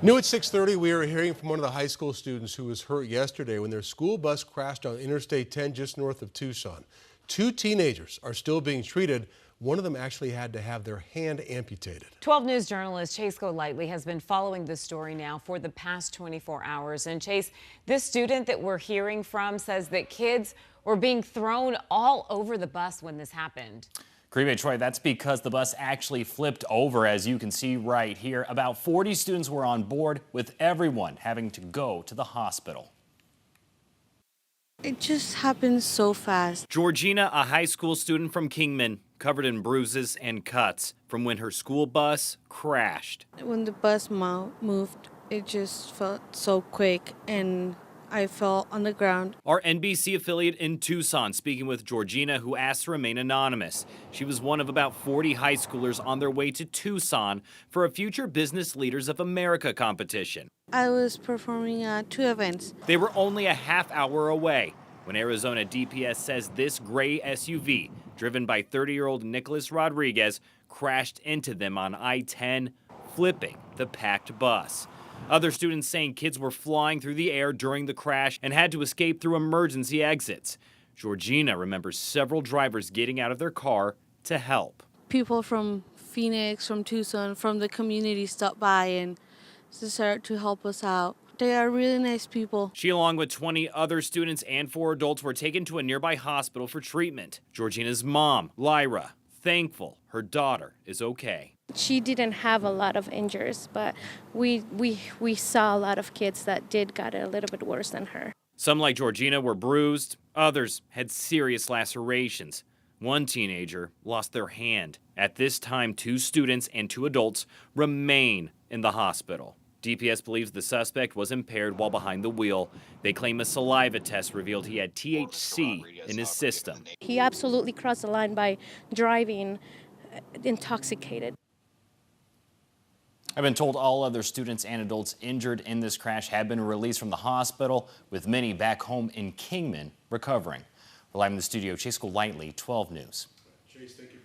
New at 6:30, we are hearing from one of the high school students who was hurt yesterday when their school bus crashed on Interstate 10 just north of Tucson. Two teenagers are still being treated. One of them actually had to have their hand amputated. 12 News journalist Chase Golightly has been following this story now for the past 24 hours. And Chase, this student that we're hearing from says that kids were being thrown all over the bus when this happened. Green Bay, Troy, that's because the bus actually flipped over, as you can see right here. About 40 students were on board, with everyone having to go to the hospital. It just happened so fast. Georgina, a high school student from Kingman, covered in bruises and cuts from when her school bus crashed. When the bus moved, it just felt so quick and I fell on the ground. Our NBC affiliate in Tucson speaking with Georgina, who asked to remain anonymous. She was one of about 40 high schoolers on their way to Tucson for a Future Business Leaders of America competition. I was performing at 2 events. They were only a half hour away when Arizona DPS says this gray SUV, driven by 30-year-old Nicholas Rodriguez, crashed into them on I-10, flipping the packed bus. Other students saying kids were flying through the air during the crash and had to escape through emergency exits. Georgina remembers several drivers getting out of their car to help. People from Phoenix, from Tucson, from the community stopped by and started to help us out. They are really nice people. She, along with 20 other students and 4 adults, were taken to a nearby hospital for treatment. Georgina's mom, Lyra, thankful her daughter is okay. She didn't have a lot of injuries, but we saw a lot of kids that got it a little bit worse than her. Some, like Georgina, were bruised. Others had serious lacerations. One teenager lost their hand. At this time, 2 students and 2 adults remain in the hospital. DPS believes the suspect was impaired while behind the wheel. They claim a saliva test revealed he had THC in his system. He absolutely crossed the line by driving intoxicated. I've been told all other students and adults injured in this crash have been released from the hospital, with many back home in Kingman recovering. We're live in the studio. Chase Golightly, 12 News. Chase, thank you.